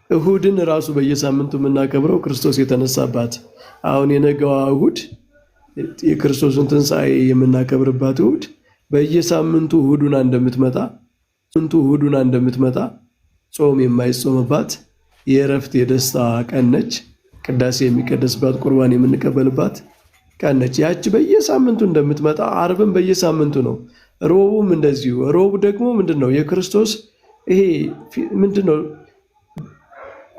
እሁድን ራሱ በየሳምንቱ የምናከብረው ክርስቶስ የተነሳባት አሁን የነገዋ እሁድ የክርስቶስን ትንሣኤ የምናከብርባት እሁድ በየሳምንቱ እሁዱና እንደምትመጣ ጾም የማይጾምባት የእረፍት የደስታ ቀን ነች። ቅዳሴ የሚቀደስባት ቁርባን የምንቀበልባት ቀን ነች። ያቺ በየሳምንቱ እንደምትመጣ ዓርብም በየሳምንቱ ነው። ሮቡም እንደዚሁ። ሮቡ ደግሞ ምንድነው? የክርስቶስ ይሄ ምንድነው?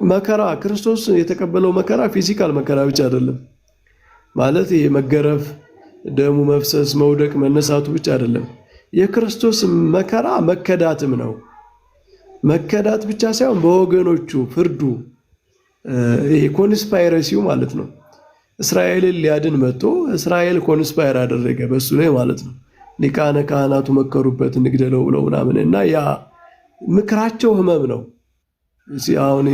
መከራ ክርስቶስ የተቀበለው መከራ ፊዚካል መከራ ብቻ አይደለም። ማለት ይሄ መገረፍ፣ ደሙ መፍሰስ፣ መውደቅ፣ መነሳቱ ብቻ አይደለም። የክርስቶስ መከራ መከዳትም ነው። መከዳት ብቻ ሳይሆን በወገኖቹ ፍርዱ፣ ይሄ ኮንስፓይረሲው ማለት ነው። እስራኤልን ሊያድን መጥቶ እስራኤል ኮንስፓይር አደረገ በሱ ላይ ማለት ነው። ሊቃነ ካህናቱ መከሩበት እንግደለው ብለው ምናምን እና ያ ምክራቸው ህመም ነው። አሁን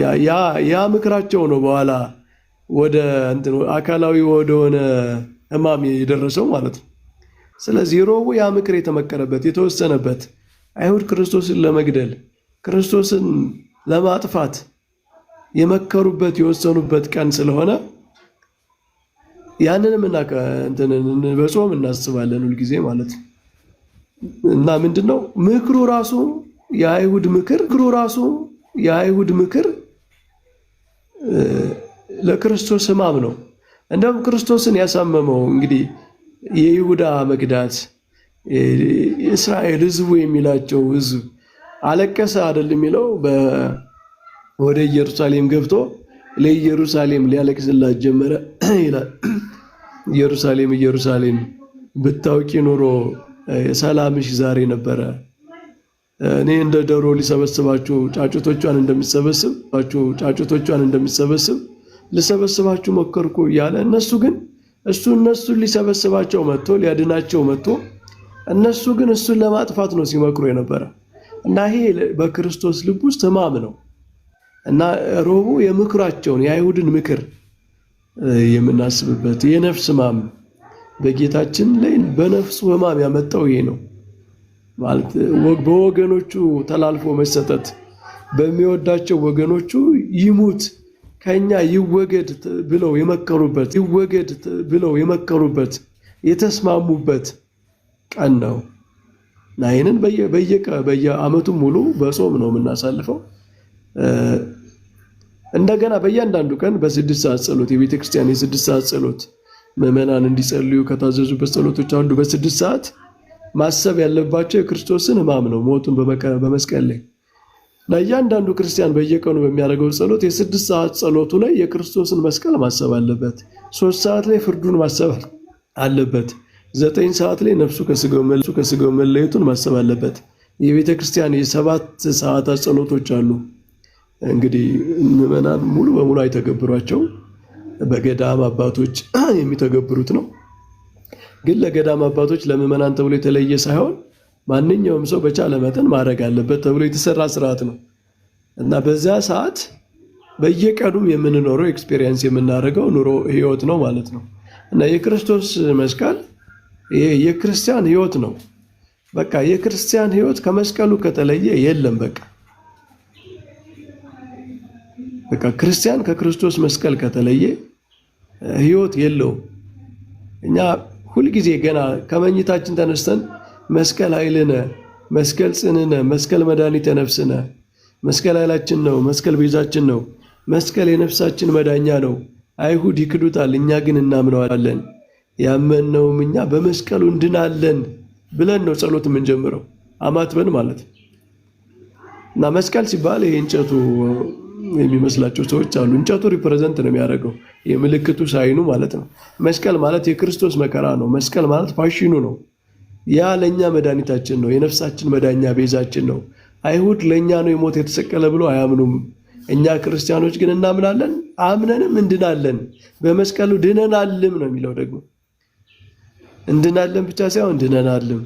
ያ ምክራቸው ነው በኋላ ወደ አካላዊ ወደሆነ ህማም የደረሰው ማለት ነው። ስለዚህ ሮቡ ያ ምክር የተመከረበት የተወሰነበት አይሁድ ክርስቶስን ለመግደል ክርስቶስን ለማጥፋት የመከሩበት የወሰኑበት ቀን ስለሆነ ያንንም በጾም እናስባለን ሁልጊዜ ማለት ነው። እና ምንድነው ምክሩ ራሱ የአይሁድ ምክር ለክርስቶስ ህማም ነው። እንደውም ክርስቶስን ያሳመመው እንግዲህ የይሁዳ መክዳት እስራኤል ህዝቡ የሚላቸው ህዝብ አለቀሰ አይደል የሚለው ወደ ኢየሩሳሌም ገብቶ ለኢየሩሳሌም ሊያለቅስላት ጀመረ ይላል። ኢየሩሳሌም ብታውቂ ኑሮ ሰላምሽ ዛሬ ነበረ። እኔ እንደ ዶሮ ሊሰበስባችሁ ጫጩቶቿን እንደሚሰበስብ ልሰበስባችሁ ሞከርኩ እያለ እነሱን ሊሰበስባቸው መጥቶ ሊያድናቸው መጥቶ እነሱ ግን እሱን ለማጥፋት ነው ሲመክሩ የነበረ እና ይሄ በክርስቶስ ልብ ውስጥ ህማም ነው። እና ሮቡ የምክራቸውን የአይሁድን ምክር የምናስብበት የነፍስ ህማም በጌታችን ላይ በነፍሱ ህማም ያመጣው ይሄ ነው ማለት በወገኖቹ ተላልፎ መሰጠት፣ በሚወዳቸው ወገኖቹ ይሙት ከኛ ይወገድ ብለው የመከሩበት የተስማሙበት ቀን ነው። እና ይህንን በየዓመቱ ሙሉ በጾም ነው የምናሳልፈው። እንደገና በእያንዳንዱ ቀን በ6 ሰዓት ጸሎት የቤተ ክርስቲያን የ6 ሰዓት ጸሎት ምዕመናን እንዲጸልዩ ከታዘዙበት ጸሎቶች አንዱ በ6 ሰዓት ማሰብ ያለባቸው የክርስቶስን ህማም ነው፣ ሞቱን በመስቀል ላይ። ለእያንዳንዱ ክርስቲያን በየቀኑ በሚያደርገው ጸሎት የ6 ሰዓት ጸሎቱ ላይ የክርስቶስን መስቀል ማሰብ አለበት። 3 ሰዓት ላይ ፍርዱን ማሰብ አለበት። 9 ሰዓት ላይ ነፍሱ ከስጋው መለየቱን ማሰብ አለበት። የቤተ ክርስቲያን የ7 ሰዓታት ጸሎቶች አሉ። እንግዲህ ምዕመናን ሙሉ በሙሉ አይተገብሯቸው፣ በገዳም አባቶች የሚተገብሩት ነው። ግን ለገዳም አባቶች ለምዕመናን ተብሎ የተለየ ሳይሆን ማንኛውም ሰው በቻለ መጠን ማድረግ አለበት ተብሎ የተሰራ ስርዓት ነው እና በዚያ ሰዓት በየቀኑም የምንኖረው ኤክስፔሪየንስ የምናደርገው ኑሮ ህይወት ነው ማለት ነው። እና የክርስቶስ መስቀል የክርስቲያን ህይወት ነው። በቃ የክርስቲያን ህይወት ከመስቀሉ ከተለየ የለም። በቃ ክርስቲያን ከክርስቶስ መስቀል ከተለየ ህይወት የለውም። እኛ ሁልጊዜ ገና ከመኝታችን ተነስተን መስቀል ኃይልነ፣ መስቀል ጽንዕነ፣ መስቀል መድኃኒተ ነፍስነ፣ መስቀል ኃይላችን ነው፣ መስቀል ቤዛችን ነው፣ መስቀል የነፍሳችን መዳኛ ነው። አይሁድ ይክዱታል፣ እኛ ግን እናምነዋለን። ያመነውም እኛ በመስቀሉ እንድናለን ብለን ነው ጸሎት የምንጀምረው፣ አማትበን ማለት ነው። እና መስቀል ሲባል ይሄ እንጨቱ የሚመስላቸው ሰዎች አሉ። እንጨቱ ሪፕሬዘንት ነው የሚያደርገው፣ የምልክቱ ሳይኑ ማለት ነው። መስቀል ማለት የክርስቶስ መከራ ነው። መስቀል ማለት ፓሽኑ ነው። ያ ለእኛ መድኃኒታችን ነው፣ የነፍሳችን መዳኛ ቤዛችን ነው። አይሁድ ለእኛ ነው የሞት የተሰቀለ ብሎ አያምኑም። እኛ ክርስቲያኖች ግን እናምናለን፣ አምነንም እንድናለን። በመስቀሉ ድነናልም ነው የሚለው። ደግሞ እንድናለን ብቻ ሳይሆን ድነናልም።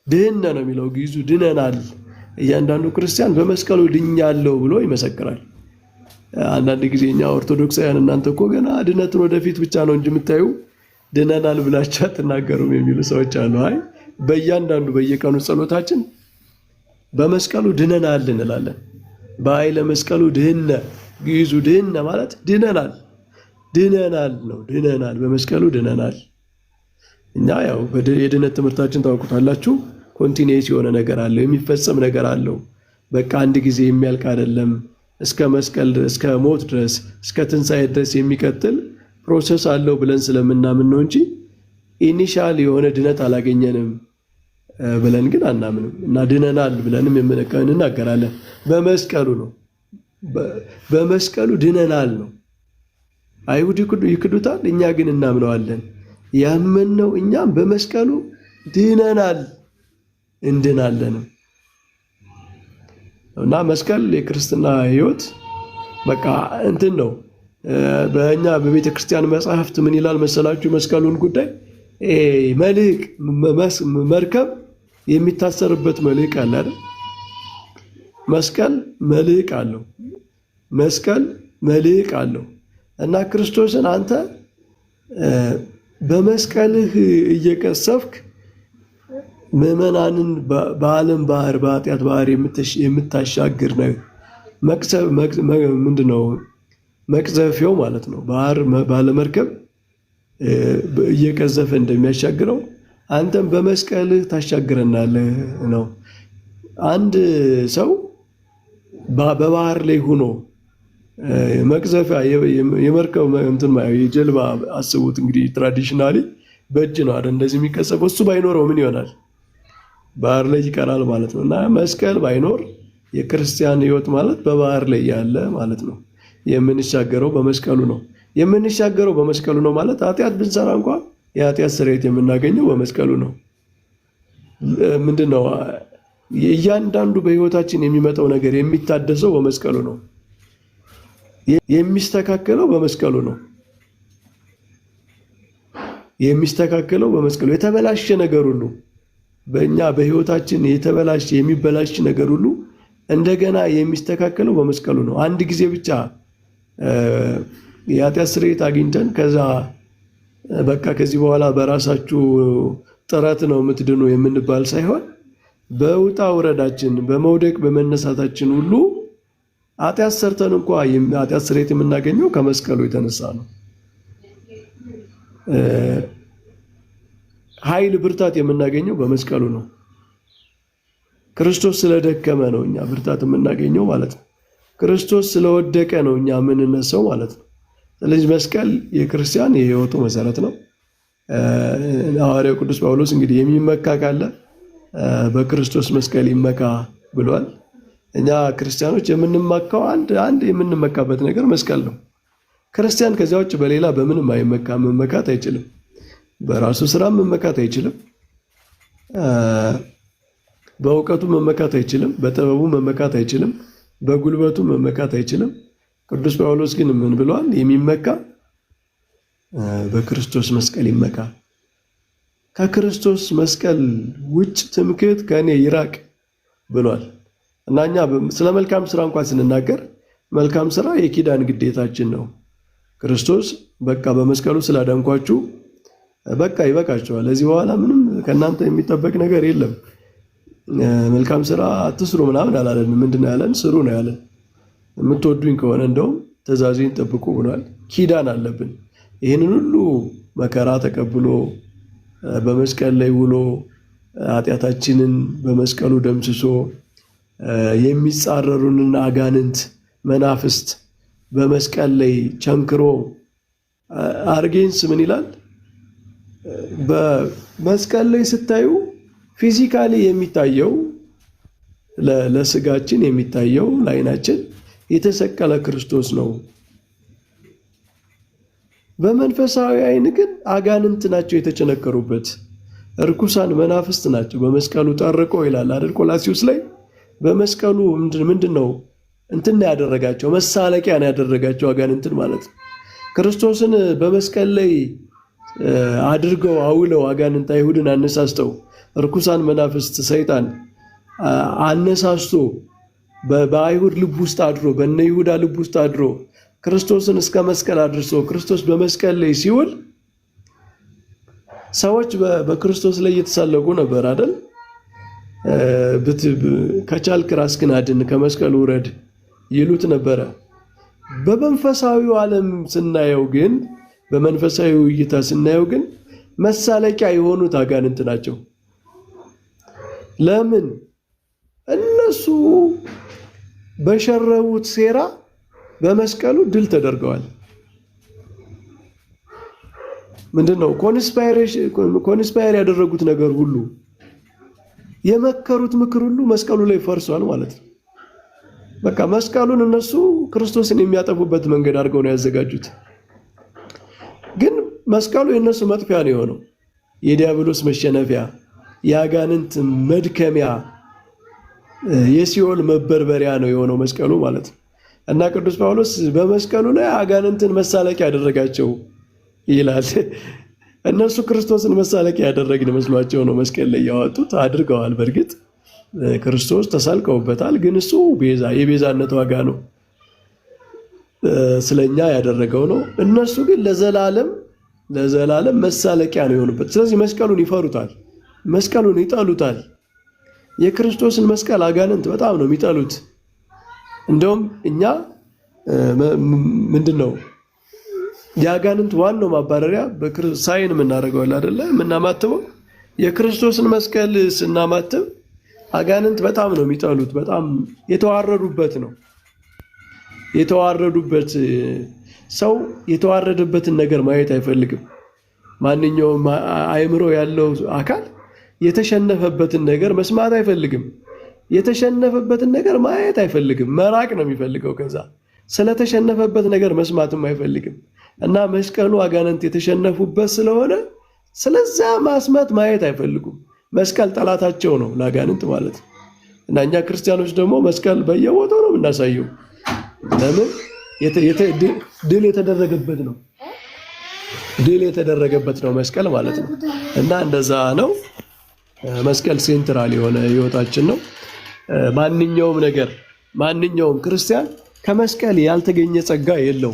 ድህነ ነው የሚለው ግዕዙ፣ ድነናል። እያንዳንዱ ክርስቲያን በመስቀሉ ድኛለሁ ብሎ ይመሰክራል። አንዳንድ ጊዜ እኛ ኦርቶዶክሳውያን እናንተ እኮ ገና ድነትን ወደፊት ብቻ ነው እንጂ የምታዩ ድነናል ብላችሁ አትናገሩም የሚሉ ሰዎች አሉ። አይ በእያንዳንዱ በየቀኑ ጸሎታችን በመስቀሉ ድነናል እንላለን። በኃይለ መስቀሉ ድህነ ግዕዙ ድህነ ማለት ድነናል ነው። ድነናል፣ በመስቀሉ ድነናል። እኛ ያው የድነት ትምህርታችን ታውቁታላችሁ። ኮንቲኒየስ የሆነ ነገር አለው፣ የሚፈጸም ነገር አለው። በቃ አንድ ጊዜ የሚያልቅ አይደለም። እስከ መስቀል እስከ ሞት ድረስ እስከ ትንሣኤ ድረስ የሚቀጥል ፕሮሰስ አለው ብለን ስለምናምን ነው እንጂ ኢኒሻል የሆነ ድነት አላገኘንም ብለን ግን አናምንም። እና ድነናል ብለንም እንናገራለን። በመስቀሉ ነው፣ በመስቀሉ ድነናል ነው። አይሁድ ይክዱታል፣ እኛ ግን እናምነዋለን። ያመንነው እኛም በመስቀሉ ድነናል እንድናለንም እና መስቀል የክርስትና ሕይወት በቃ እንትን ነው። በእኛ በቤተ ክርስቲያን መጽሐፍት ምን ይላል መሰላችሁ? መስቀሉን ጉዳይ መልሕቅ መርከብ የሚታሰርበት መልሕቅ አለ አይደል? መስቀል መልሕቅ አለው። መስቀል መልሕቅ አለው እና ክርስቶስን አንተ በመስቀልህ እየቀሰፍክ ምዕመናንን በዓለም ባህር በኃጢአት ባህር የምታሻግር ነው። ምንድነው መቅዘፊያው ማለት ነው። ባህር ባለመርከብ እየቀዘፈ እንደሚያሻግረው አንተም በመስቀልህ ታሻግረናለህ ነው። አንድ ሰው በባህር ላይ ሆኖ መቅዘፊያ የመርከብ እንትን የጀልባ አስቡት እንግዲህ ትራዲሽናሊ በእጅ ነው አይደል እንደዚህ የሚቀሰፈው። እሱ ባይኖረው ምን ይሆናል? ባህር ላይ ይቀራል ማለት ነው። እና መስቀል ባይኖር የክርስቲያን ሕይወት ማለት በባህር ላይ ያለ ማለት ነው። የምንሻገረው በመስቀሉ ነው። የምንሻገረው በመስቀሉ ነው ማለት ኃጢአት ብንሰራ እንኳን የኃጢአት ስርየት የምናገኘው በመስቀሉ ነው። ምንድነው? እያንዳንዱ በሕይወታችን የሚመጣው ነገር የሚታደሰው በመስቀሉ ነው። የሚስተካከለው በመስቀሉ ነው። የሚስተካከለው በመስቀሉ የተበላሸ ነገር ሁሉ በእኛ በሕይወታችን የተበላሸ የሚበላሽ ነገር ሁሉ እንደገና የሚስተካከለው በመስቀሉ ነው። አንድ ጊዜ ብቻ የኃጢአት ስርየት አግኝተን ከዛ በቃ ከዚህ በኋላ በራሳችሁ ጥረት ነው የምትድኑ የምንባል ሳይሆን በውጣ ውረዳችን በመውደቅ በመነሳታችን ሁሉ ኃጢአት ሰርተን እንኳ ኃጢአት ስርየት የምናገኘው ከመስቀሉ የተነሳ ነው። ኃይል ብርታት የምናገኘው በመስቀሉ ነው። ክርስቶስ ስለደከመ ነው እኛ ብርታት የምናገኘው ማለት ነው። ክርስቶስ ስለወደቀ ነው እኛ የምንነሳው ማለት ነው። ስለዚህ መስቀል የክርስቲያን የሕይወቱ መሰረት ነው። ሐዋርያው ቅዱስ ጳውሎስ እንግዲህ የሚመካ ካለ በክርስቶስ መስቀል ይመካ ብሏል። እኛ ክርስቲያኖች የምንመካው አንድ የምንመካበት ነገር መስቀል ነው። ክርስቲያን ከዚያ ውጭ በሌላ በምንም አይመካም። መመካት አይችልም። በራሱ ስራ መመካት አይችልም። በእውቀቱ መመካት አይችልም። በጥበቡ መመካት አይችልም። በጉልበቱ መመካት አይችልም። ቅዱስ ጳውሎስ ግን ምን ብለዋል? የሚመካ በክርስቶስ መስቀል ይመካ። ከክርስቶስ መስቀል ውጭ ትምክህት ከእኔ ይራቅ ብሏል። እና እኛ ስለ መልካም ስራ እንኳን ስንናገር መልካም ስራ የኪዳን ግዴታችን ነው። ክርስቶስ በቃ በመስቀሉ ስላዳንኳችሁ በቃ ይበቃቸዋል፣ ከዚህ በኋላ ምንም ከእናንተ የሚጠበቅ ነገር የለም፣ መልካም ስራ አትስሩ ምናምን አላለን። ምንድን ያለን? ስሩ ነው ያለን። የምትወዱኝ ከሆነ እንደውም ትእዛዜን ጠብቁ ብሏል። ኪዳን አለብን። ይህንን ሁሉ መከራ ተቀብሎ በመስቀል ላይ ውሎ ኃጢአታችንን በመስቀሉ ደምስሶ የሚጻረሩንን አጋንንት መናፍስት በመስቀል ላይ ቸንክሮ አርጌንስ ምን ይላል? በመስቀል ላይ ስታዩ ፊዚካሊ የሚታየው ለስጋችን የሚታየው ለዓይናችን የተሰቀለ ክርስቶስ ነው። በመንፈሳዊ ዓይን ግን አጋንንት ናቸው የተቸነከሩበት፣ እርኩሳን መናፍስት ናቸው በመስቀሉ ጠርቆ ይላል አይደል ቆላስይስ ላይ። በመስቀሉ ምንድነው እንትን ያደረጋቸው? መሳለቂያ ነው ያደረጋቸው አጋንንትን ማለት ነው። ክርስቶስን በመስቀል ላይ አድርገው አውለው አጋንንት አይሁድን አነሳስተው እርኩሳን መናፍስት ሰይጣን አነሳስቶ በአይሁድ ልብ ውስጥ አድሮ በእነ ይሁዳ ልብ ውስጥ አድሮ ክርስቶስን እስከ መስቀል አድርሶ ክርስቶስ በመስቀል ላይ ሲውል ሰዎች በክርስቶስ ላይ እየተሳለቁ ነበር አይደል? ከቻልክ ራስህን አድን፣ ከመስቀሉ ውረድ፣ ይሉት ነበረ። በመንፈሳዊው ዓለም ስናየው ግን በመንፈሳዊ እይታ ስናየው ግን መሳለቂያ የሆኑት አጋንንት ናቸው። ለምን? እነሱ በሸረቡት ሴራ በመስቀሉ ድል ተደርገዋል። ምንድነው? ኮንስፓየር ያደረጉት ነገር ሁሉ የመከሩት ምክር ሁሉ መስቀሉ ላይ ፈርሷል ማለት ነው። በቃ መስቀሉን እነሱ ክርስቶስን የሚያጠፉበት መንገድ አድርገው ነው ያዘጋጁት። ግን መስቀሉ የነሱ መጥፊያ ነው የሆነው፣ የዲያብሎስ መሸነፊያ፣ የአጋንንት መድከሚያ፣ የሲኦል መበርበሪያ ነው የሆነው መስቀሉ ማለት ነው። እና ቅዱስ ጳውሎስ በመስቀሉ ላይ አጋንንትን መሳለቂያ ያደረጋቸው ይላል። እነሱ ክርስቶስን መሳለቂያ ያደረግን መስሏቸው ነው መስቀል ላይ ያወጡት። አድርገዋል። በእርግጥ ክርስቶስ ተሳልቀውበታል። ግን እሱ የቤዛነት ዋጋ ነው፣ ስለኛ ያደረገው ነው። እነሱ ግን ለዘላለም መሳለቂያ ነው የሆኑበት። ስለዚህ መስቀሉን ይፈሩታል፣ መስቀሉን ይጠሉታል። የክርስቶስን መስቀል አጋንንት በጣም ነው የሚጠሉት። እንደውም እኛ ምንድነው የአጋንንት ዋናው ማባረሪያ ሳይን የምናደርገው አይደለ? የምናማትበው የክርስቶስን መስቀል ስናማትብ አጋንንት በጣም ነው የሚጠሉት። በጣም የተዋረዱበት ነው። የተዋረዱበት ሰው የተዋረደበትን ነገር ማየት አይፈልግም። ማንኛውም አእምሮ ያለው አካል የተሸነፈበትን ነገር መስማት አይፈልግም። የተሸነፈበትን ነገር ማየት አይፈልግም። መራቅ ነው የሚፈልገው። ከዛ ስለተሸነፈበት ነገር መስማትም አይፈልግም። እና መስቀሉ አጋንንት የተሸነፉበት ስለሆነ ስለዛ ማስማት ማየት አይፈልጉም። መስቀል ጠላታቸው ነው ለአጋንንት ማለት ነው። እና እኛ ክርስቲያኖች ደግሞ መስቀል በየቦታው ነው የምናሳየው። ለምን? ድል የተደረገበት ነው። ድል የተደረገበት ነው መስቀል ማለት ነው። እና እንደዛ ነው። መስቀል ሴንትራል የሆነ ህይወታችን ነው። ማንኛውም ክርስቲያን ከመስቀል ያልተገኘ ጸጋ የለው።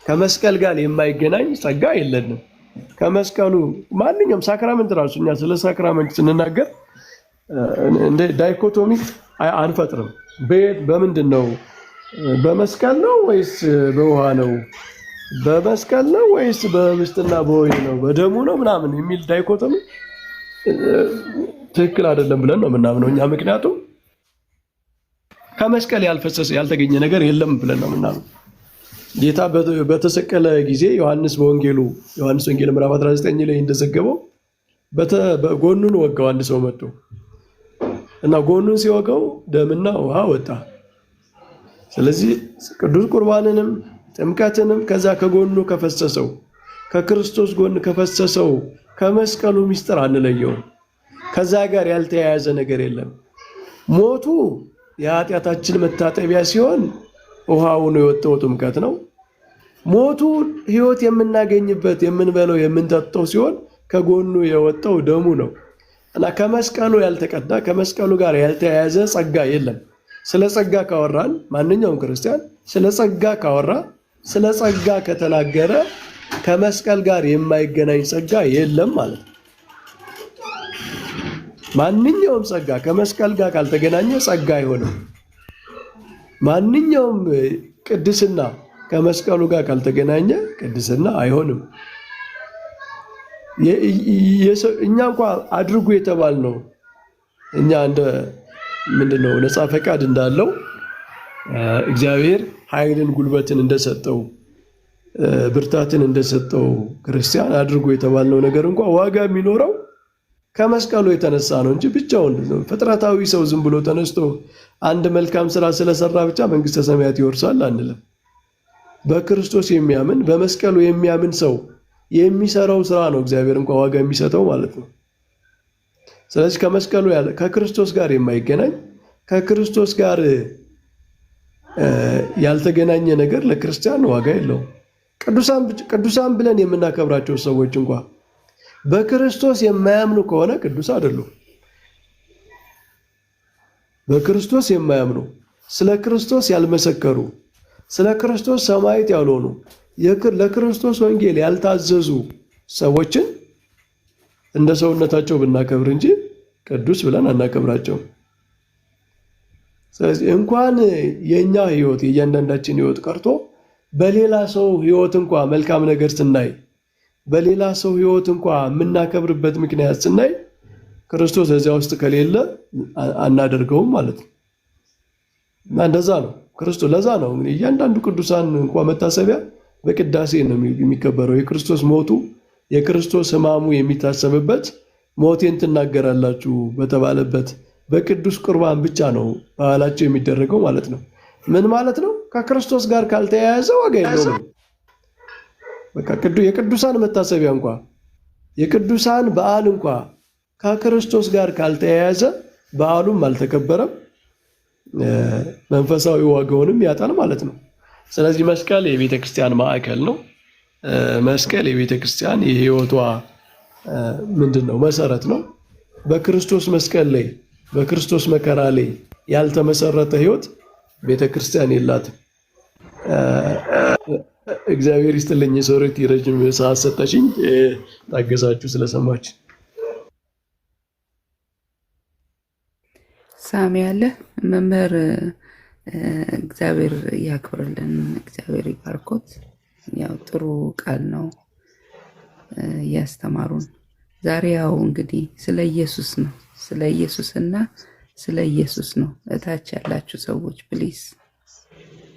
ከመስቀል ጋር የማይገናኝ ጸጋ የለንም። ከመስቀሉ ማንኛውም ሳክራመንት ራሱ እኛ ስለ ሳክራመንት ስንናገር እንደ ዳይኮቶሚ አንፈጥርም። በምንድን ነው? በመስቀል ነው ወይስ በውሃ ነው? በመስቀል ነው ወይስ በህብስትና በወይን ነው? በደሙ ነው ምናምን የሚል ዳይኮቶሚ ትክክል አይደለም ብለን ነው የምናምነው እኛ። ምክንያቱም ከመስቀል ያልተገኘ ነገር የለም ብለን ነው የምናምነው። ጌታ በተሰቀለ ጊዜ ዮሐንስ ወንጌል ምዕራፍ 19 ላይ እንደዘገበው ጎኑን ወጋው አንድ ሰው መጥቶ እና ጎኑን ሲወጋው ደምና ውሃ ወጣ። ስለዚህ ቅዱስ ቁርባንንም ጥምቀትንም ከዛ ከጎኑ ከክርስቶስ ጎን ከፈሰሰው ከመስቀሉ ምስጢር አንለየውም። ከዛ ጋር ያልተያያዘ ነገር የለም። ሞቱ የኃጢአታችን መታጠቢያ ሲሆን ውሃው ነው የወጣው ጥምቀት ነው። ሞቱ ህይወት የምናገኝበት የምንበለው የምንጠጣው ሲሆን ከጎኑ የወጣው ደሙ ነው። እና ከመስቀሉ ያልተቀዳ ከመስቀሉ ጋር ያልተያያዘ ጸጋ የለም። ስለ ጸጋ ካወራን ማንኛውም ክርስቲያን ስለ ጸጋ ካወራ ስለ ጸጋ ከተናገረ ከመስቀል ጋር የማይገናኝ ጸጋ የለም ማለት ነው። ማንኛውም ጸጋ ከመስቀል ጋር ካልተገናኘ ጸጋ አይሆንም። ማንኛውም ቅድስና ከመስቀሉ ጋር ካልተገናኘ ቅድስና አይሆንም። እኛ እንኳን አድርጉ የተባልነው እኛ እንደ ምንድነው ነፃ ፈቃድ እንዳለው እግዚአብሔር ኃይልን ጉልበትን እንደሰጠው ብርታትን እንደሰጠው ክርስቲያን አድርጉ የተባልነው ነገር እንኳን ዋጋ የሚኖረው ከመስቀሉ የተነሳ ነው እንጂ ብቻውን ፍጥረታዊ ሰው ዝም ብሎ ተነስቶ አንድ መልካም ስራ ስለሰራ ብቻ መንግስተ ሰማያት ይወርሳል አንልም። በክርስቶስ የሚያምን በመስቀሉ የሚያምን ሰው የሚሰራው ስራ ነው እግዚአብሔር እንኳን ዋጋ የሚሰጠው ማለት ነው። ስለዚህ ከመስቀሉ ከክርስቶስ ጋር የማይገናኝ ከክርስቶስ ጋር ያልተገናኘ ነገር ለክርስቲያን ዋጋ የለውም። ቅዱሳን ብለን የምናከብራቸው ሰዎች እንኳን በክርስቶስ የማያምኑ ከሆነ ቅዱስ አይደሉም። በክርስቶስ የማያምኑ ስለ ክርስቶስ ያልመሰከሩ ስለ ክርስቶስ ሰማዕት ያልሆኑ ለክርስቶስ ወንጌል ያልታዘዙ ሰዎችን እንደ ሰውነታቸው ብናከብር እንጂ ቅዱስ ብለን አናከብራቸውም። ስለዚህ እንኳን የኛ ህይወት የእያንዳንዳችን ህይወት ቀርቶ በሌላ ሰው ህይወት እንኳን መልካም ነገር ስናይ በሌላ ሰው ህይወት እንኳን የምናከብርበት ምክንያት ስናይ ክርስቶስ እዚያ ውስጥ ከሌለ አናደርገውም ማለት ነው። እና እንደዛ ነው ክርስቶስ። ለዛ ነው እንግዲህ እያንዳንዱ ቅዱሳን እንኳን መታሰቢያ በቅዳሴ ነው የሚከበረው። የክርስቶስ ሞቱ የክርስቶስ ሕማሙ የሚታሰብበት ሞቴን ትናገራላችሁ በተባለበት በቅዱስ ቁርባን ብቻ ነው በዓላቸው የሚደረገው ማለት ነው። ምን ማለት ነው? ከክርስቶስ ጋር ካልተያያዘ ዋጋ የለውም። በቃ የቅዱሳን መታሰቢያ እንኳን የቅዱሳን በዓል እንኳን ከክርስቶስ ጋር ካልተያያዘ በዓሉም አልተከበረም፣ መንፈሳዊ ዋጋውንም ያጣል ማለት ነው። ስለዚህ መስቀል የቤተ ክርስቲያን ማዕከል ነው። መስቀል የቤተ ክርስቲያን የህይወቷ ምንድነው? መሰረት ነው። በክርስቶስ መስቀል ላይ በክርስቶስ መከራ ላይ ያልተመሰረተ ህይወት ቤተ ክርስቲያን የላትም። እግዚአብሔር ይስጥልኝ። ሶሪቲ ረጅም ሰዓት ሰጠሽኝ። ታገሳችሁ ስለሰማች። ሳሚ ያለ መምህር እግዚአብሔር ያክብርልን፣ እግዚአብሔር ይባርኮት። ያው ጥሩ ቃል ነው ያስተማሩን። ዛሬ ያው እንግዲህ ስለ ኢየሱስ ነው፣ ስለ ኢየሱስና ስለ ኢየሱስ ነው። እታች ያላችሁ ሰዎች ፕሊስ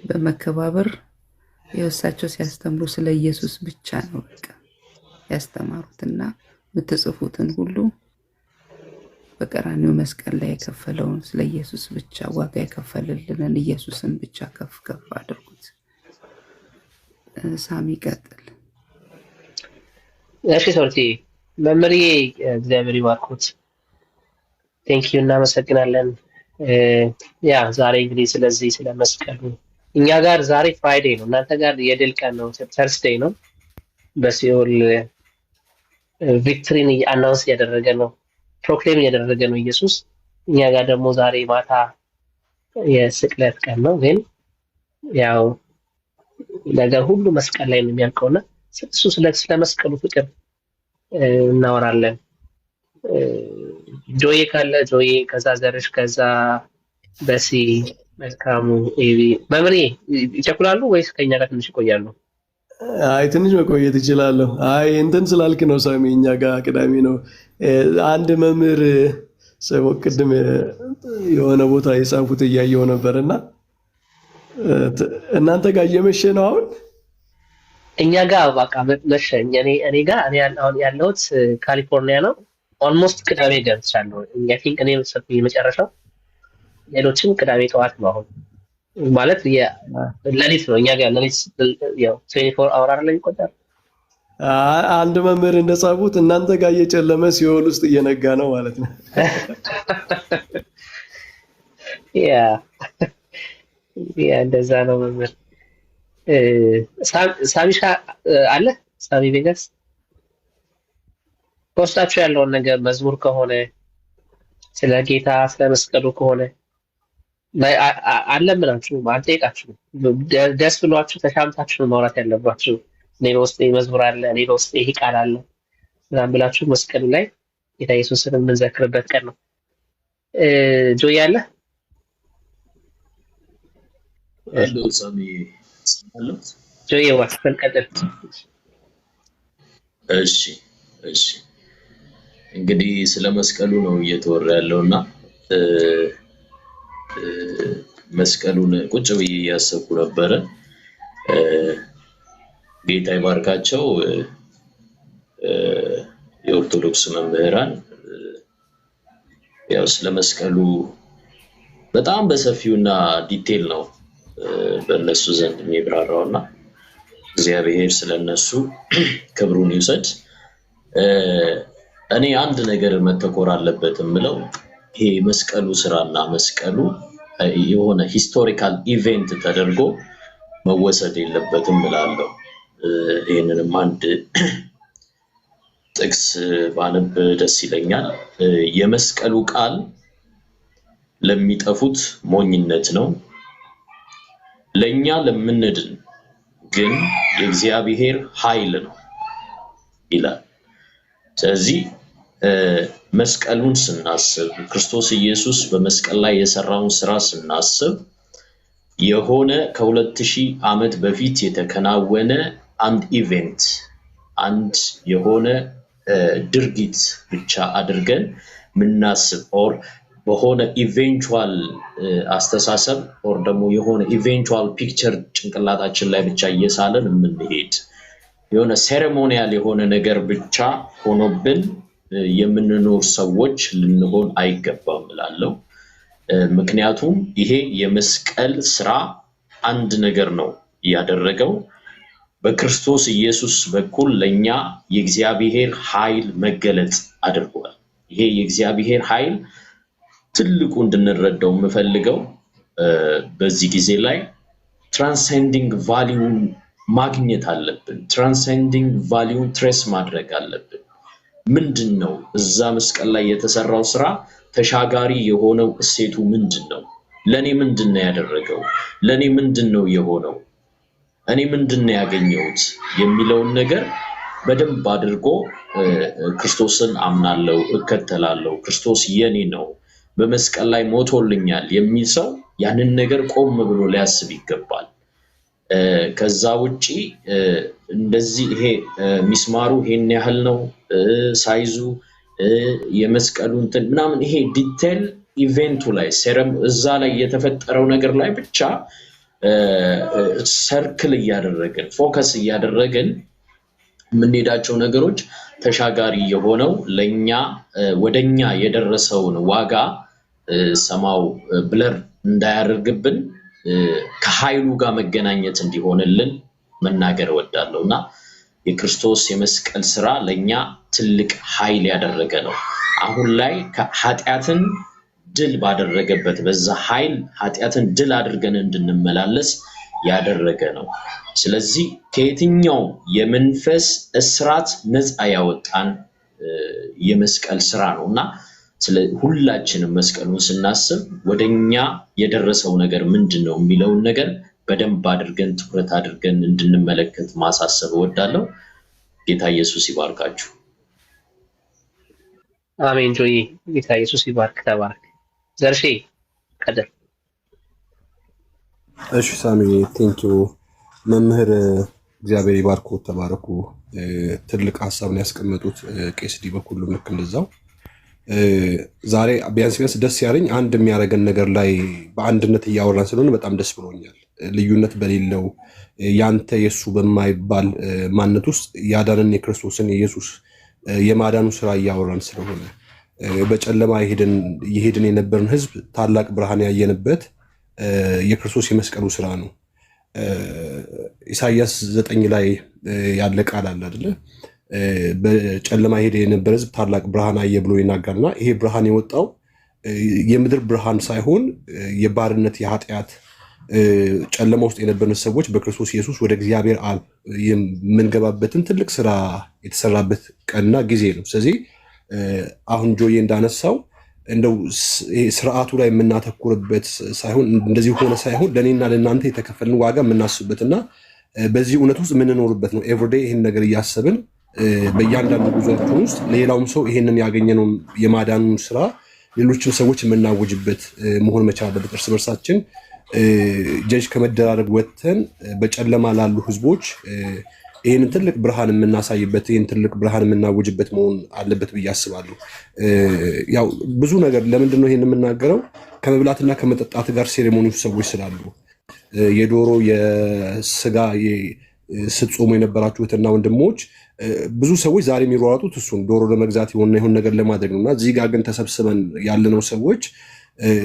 በመከባበር የወሳቸው ሲያስተምሩ ስለ ኢየሱስ ብቻ ነው በቃ ያስተማሩትና የምትጽፉትን ሁሉ በቀራንዮ መስቀል ላይ የከፈለውን ስለ ኢየሱስ ብቻ ዋጋ የከፈልልንን ኢየሱስን ብቻ ከፍ ከፍ አድርጉት። ሳሚ ቀጥል። እሺ ሶርቲ መምህር እግዚአብሔር ይባርኩት። ቴንኪዩ እናመሰግናለን። ያ ዛሬ እንግዲህ ስለዚህ ስለ መስቀሉ እኛ ጋር ዛሬ ፍራይዴ ነው፣ እናንተ ጋር የድል ቀን ነው፣ ተርስዴይ ነው። በሲኦል ቪክትሪን አናውንስ እያደረገ ነው፣ ፕሮክሌም እያደረገ ነው ኢየሱስ። እኛ ጋር ደግሞ ዛሬ ማታ የስቅለት ቀን ነው። ግን ያው ነገር ሁሉ መስቀል ላይ ነው የሚያልቀውና እሱ ስለ መስቀሉ ፍቅር እናወራለን። ጆዬ ካለ ጆዬ፣ ከዛ ዘርሽ፣ ከዛ በሲ፣ መልካሙ፣ ኤቢ መምሪ ይቸኩላሉ ወይስ ከኛ ጋር ትንሽ ይቆያሉ? አይ ትንሽ መቆየት ይችላለሁ። አይ እንትን ስላልክ ነው ሳሚ፣ እኛ ጋር ቅዳሜ ነው። አንድ መምህር ሰው ቅድም የሆነ ቦታ የጻፉት እያየው ነበርና እናንተ ጋር እየመሸ ነው አሁን? እኛ ጋር በቃ መሸ። እኔ ጋር እኔ አሁን ያለሁት ካሊፎርኒያ ነው። ኦልሞስት ቅዳሜ ገብቻለሁ። አይ ቲንክ እኔ የመጨረሻው ሌሎችም ቅዳሜ ጠዋት ነው። አሁን ማለት ለሊት ነው። እኛ ጋር ለሊት ያው 24 አወር አይደለም ይቆጠር። አንድ መምህር እንደጻፉት እናንተ ጋር እየጨለመ ሲኦል ውስጥ እየነጋ ነው ማለት ነው። ያ እንደዛ ነው መምህር። ሳሚሻ አለ ሳሚ ቬጋስ ፖስታችሁ ያለውን ነገር መዝሙር ከሆነ ስለ ጌታ ስለ መስቀሉ ከሆነ አለምናችሁ አልጠይቃችሁ፣ ደስ ብሏችሁ ተሻምታችሁ ማውራት ያለባችሁ። እኔ በውስጤ መዝሙር አለ፣ እኔ በውስጤ ይሄ ቃል አለ ምናምን ብላችሁ መስቀሉ ላይ ጌታ ኢየሱስን የምንዘክርበት ቀን ነው። ጆይ አለ አሎ ሳሚ አሎ ጆይ ዋስፈል ቀጥል። እሺ እንግዲህ ስለ መስቀሉ ነው እየተወራ ያለውና መስቀሉን ቁጭ ብዬ እያሰብኩ ነበረ። ጌታ ይባርካቸው የኦርቶዶክስ መምህራን ያው ስለ መስቀሉ በጣም በሰፊውና ዲቴል ነው በእነሱ ዘንድ የሚብራራውና እግዚአብሔር ስለነሱ ክብሩን ይውሰድ። እኔ አንድ ነገር መተኮር አለበት የምለው ይሄ መስቀሉ ስራና መስቀሉ የሆነ ሂስቶሪካል ኢቨንት ተደርጎ መወሰድ የለበትም እላለሁ። ይሄንንም አንድ ጥቅስ ባነብ ደስ ይለኛል። የመስቀሉ ቃል ለሚጠፉት ሞኝነት ነው፣ ለኛ ለምንድን ግን የእግዚአብሔር ኃይል ነው ይላል። ስለዚህ መስቀሉን ስናስብ ክርስቶስ ኢየሱስ በመስቀል ላይ የሰራውን ስራ ስናስብ የሆነ ከ2000 ዓመት በፊት የተከናወነ አንድ ኢቨንት አንድ የሆነ ድርጊት ብቻ አድርገን ምናስብ ኦር በሆነ ኢቨንቹዋል አስተሳሰብ ኦር ደግሞ የሆነ ኢቨንቹዋል ፒክቸር ጭንቅላታችን ላይ ብቻ እየሳለን የምንሄድ የሆነ ሴሬሞኒያል የሆነ ነገር ብቻ ሆኖብን የምንኖር ሰዎች ልንሆን አይገባም እላለሁ። ምክንያቱም ይሄ የመስቀል ስራ አንድ ነገር ነው ያደረገው በክርስቶስ ኢየሱስ በኩል ለኛ የእግዚአብሔር ኃይል መገለጥ አድርጓል። ይሄ የእግዚአብሔር ኃይል ትልቁ እንድንረዳው የምፈልገው በዚህ ጊዜ ላይ ትራንሰንዲንግ ቫልዩን ማግኘት አለብን። ትራንሰንዲንግ ቫልዩን ትሬስ ማድረግ አለብን። ምንድነው እዛ መስቀል ላይ የተሰራው ስራ ተሻጋሪ የሆነው እሴቱ ምንድነው? ለኔ ምንድነው ያደረገው? ለኔ ምንድነው የሆነው? እኔ ምንድነው ያገኘሁት የሚለውን ነገር በደንብ አድርጎ ክርስቶስን አምናለሁ፣ እከተላለሁ፣ ክርስቶስ የኔ ነው፣ በመስቀል ላይ ሞቶልኛል የሚል ሰው ያንን ነገር ቆም ብሎ ሊያስብ ይገባል። ከዛ ውጪ እንደዚህ ይሄ ሚስማሩ ይሄን ያህል ነው ሳይዙ የመስቀሉ እንትን ምናምን ይሄ ዲቴል ኢቨንቱ ላይ እዛ ላይ የተፈጠረው ነገር ላይ ብቻ ሰርክል እያደረግን ፎከስ እያደረግን የምንሄዳቸው ነገሮች ተሻጋሪ የሆነው ለኛ ወደኛ የደረሰውን ዋጋ ሰማው ብለር እንዳያደርግብን ከኃይሉ ጋር መገናኘት እንዲሆንልን መናገር እወዳለሁና የክርስቶስ የመስቀል ስራ ለኛ ትልቅ ኃይል ያደረገ ነው። አሁን ላይ ኃጢአትን ድል ባደረገበት በዛ ኃይል ኃጢአትን ድል አድርገን እንድንመላለስ ያደረገ ነው። ስለዚህ ከየትኛው የመንፈስ እስራት ነፃ ያወጣን የመስቀል ስራ ነውና ሁላችንም መስቀሉን ስናስብ ወደኛ የደረሰው ነገር ምንድነው የሚለውን ነገር በደንብ አድርገን ትኩረት አድርገን እንድንመለከት ማሳሰብ እወዳለሁ። ጌታ ኢየሱስ ይባርካችሁ። አሜን። ጆይ ጌታ ኢየሱስ ይባርክ። ተባረክ። ዘርፌ ቀደም። እሺ ሳሚ ቴንኪው መምህር እግዚአብሔር ይባርኩ። ተባረኩ። ትልቅ ሐሳብን ያስቀመጡት ቄስ ዲ በኩልም ልክ እንደዛው ዛሬ ቢያንስ ደስ ያለኝ አንድ የሚያደርገን ነገር ላይ በአንድነት እያወራን ስለሆነ በጣም ደስ ብሎኛል። ልዩነት በሌለው ያንተ የሱ በማይባል ማንነት ውስጥ ያዳነን የክርስቶስን የኢየሱስ የማዳኑ ስራ እያወራን ስለሆነ በጨለማ ይሄድን የነበርን ህዝብ ታላቅ ብርሃን ያየንበት የክርስቶስ የመስቀሉ ስራ ነው። ኢሳይያስ 9 ላይ ያለ ቃል አለ አይደለ? በጨለማ ይሄድ የነበረ ህዝብ ታላቅ ብርሃን አየ ብሎ ይናገርና ይሄ ብርሃን የወጣው የምድር ብርሃን ሳይሆን የባርነት የኃጢአት ጨለማ ውስጥ የነበርን ሰዎች በክርስቶስ ኢየሱስ ወደ እግዚአብሔር አብ የምንገባበትን ትልቅ ስራ የተሰራበት ቀንና ጊዜ ነው። ስለዚህ አሁን ጆዬ እንዳነሳው እንደው ስርዓቱ ላይ የምናተኩርበት ሳይሆን እንደዚህ ሆነ ሳይሆን ለኔና ለእናንተ የተከፈልን ዋጋ የምናስብበትና በዚህ እውነት ውስጥ የምንኖርበት ነው። ኤቭሪዴይ ይህን ነገር እያሰብን በእያንዳንዱ ጉዟችን ውስጥ ሌላውም ሰው ይሄንን ያገኘነውን የማዳኑን ስራ ሌሎችን ሰዎች የምናውጅበት መሆን መቻል አለበት። እርስ በርሳችን ጀጅ ከመደራረግ ወጥተን በጨለማ ላሉ ህዝቦች ይህንን ትልቅ ብርሃን የምናሳይበት ይህን ትልቅ ብርሃን የምናውጅበት መሆን አለበት ብዬ አስባለሁ። ያው ብዙ ነገር ለምንድን ነው ይሄን የምናገረው? ከመብላትና ከመጠጣት ጋር ሴሬሞኒ ሰዎች ስላሉ የዶሮ የስጋ ስትጾሙ የነበራችሁ እህትና ወንድሞች ብዙ ሰዎች ዛሬ የሚሯሯጡት እሱን ዶሮ ለመግዛት የሆነ ነገር ለማድረግ ነውና እዚህ ጋር ግን ተሰብስበን ያለነው ሰዎች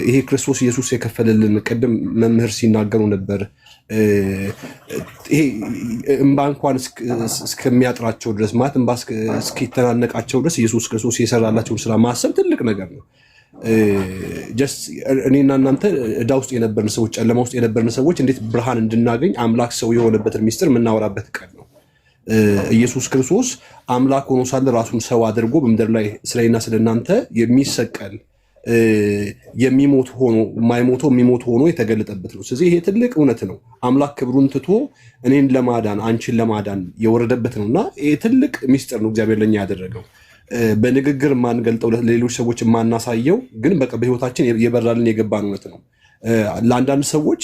ይሄ ክርስቶስ ኢየሱስ የከፈለልን ቅድም መምህር ሲናገሩ ነበር። ይሄ እንባ እንኳን እስከሚያጥራቸው ድረስ ማለት እንባ እስኪተናነቃቸው ድረስ ኢየሱስ ክርስቶስ የሰራላቸውን ስራ ማሰብ ትልቅ ነገር ነው። ጀስት እኔና እናንተ ዕዳ ውስጥ የነበርን ሰዎች ጨለማ ውስጥ የነበርን ሰዎች እንዴት ብርሃን እንድናገኝ አምላክ ሰው የሆነበትን ሚስጥር የምናወራበት ቀን ነው። ኢየሱስ ክርስቶስ አምላክ ሆኖ ሳለ ራሱን ሰው አድርጎ በምድር ላይ ስለኔና ስለናንተ የሚሰቀል የሚሞት ሆኖ የማይሞተው የሚሞት ሆኖ የተገለጠበት ነው። ስለዚህ ይሄ ትልቅ እውነት ነው። አምላክ ክብሩን ትቶ እኔን ለማዳን አንቺን ለማዳን የወረደበት ነውና ይሄ ትልቅ ሚስጥር ነው እግዚአብሔር ለኛ ያደረገው። በንግግር የማንገልጠው ለሌሎች ሰዎች የማናሳየው ግን በቃ በህይወታችን የበራልን የገባን እውነት ነው። ለአንዳንድ ሰዎች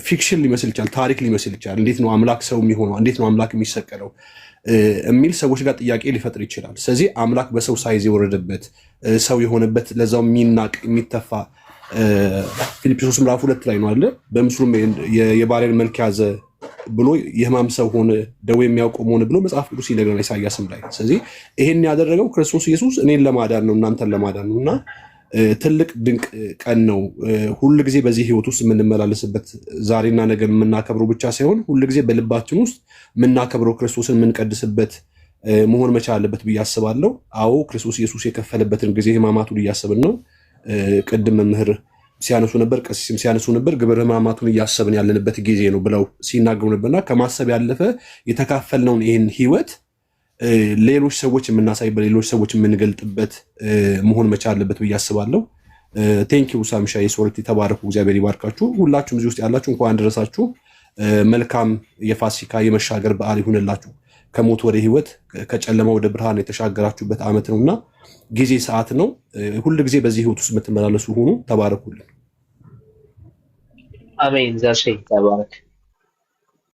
ፊክሽን ሊመስል ይችላል፣ ታሪክ ሊመስል ይችላል። እንዴት ነው አምላክ ሰው የሚሆነው? እንዴት ነው አምላክ የሚሰቀለው የሚል ሰዎች ጋር ጥያቄ ሊፈጥር ይችላል። ስለዚህ አምላክ በሰው ሳይዝ የወረደበት ሰው የሆነበት ለዛው የሚናቅ የሚተፋ ፊልጵስዩስ ምዕራፍ 2 ላይ ነው አለ በምስሉም የባሪያን መልክ ያዘ ብሎ የህማም ሰው ሆነ ደዌ የሚያውቀው ሆነ ብሎ መጽሐፍ ቅዱስ ይነግረናል ኢሳይያስም ላይ። ስለዚህ ይሄን ያደረገው ክርስቶስ ኢየሱስ እኔን ለማዳን ነው እናንተን ለማዳን ነው እና ትልቅ ድንቅ ቀን ነው። ሁል ጊዜ በዚህ ህይወት ውስጥ የምንመላለስበት ዛሬና ነገ የምናከብረው ብቻ ሳይሆን ሁል ጊዜ በልባችን ውስጥ የምናከብረው ክርስቶስን የምንቀድስበት መሆን መቻል አለበት ብዬ አስባለሁ። አዎ ክርስቶስ ኢየሱስ የከፈለበትን ጊዜ ህማማቱን እያሰብን ነው። ቅድም መምህር ሲያነሱ ነበር፣ ቀሲስም ሲያነሱ ነበር፣ ግብረ ህማማቱን እያሰብን ያለንበት ጊዜ ነው ብለው ሲናገሩ ነበርና ከማሰብ ያለፈ የተካፈልነውን ይህን ህይወት ሌሎች ሰዎች የምናሳይበት ሌሎች ሰዎች የምንገልጥበት መሆን መቻል አለበት ብዬ አስባለሁ። ቴንኪው ሳምሻ የሶርቲ ተባረኩ፣ እግዚአብሔር ይባርካችሁ። ሁላችሁም እዚህ ውስጥ ያላችሁ እንኳን ደረሳችሁ። መልካም የፋሲካ የመሻገር በዓል ይሁንላችሁ። ከሞት ወደ ህይወት ከጨለማ ወደ ብርሃን የተሻገራችሁበት ዓመት ነውና ጊዜ ሰዓት ነው። ሁል ጊዜ በዚህ ህይወት ውስጥ የምትመላለሱ ሁኑ። ተባረኩልን። አሜን። ዘርሽ ተባረክ።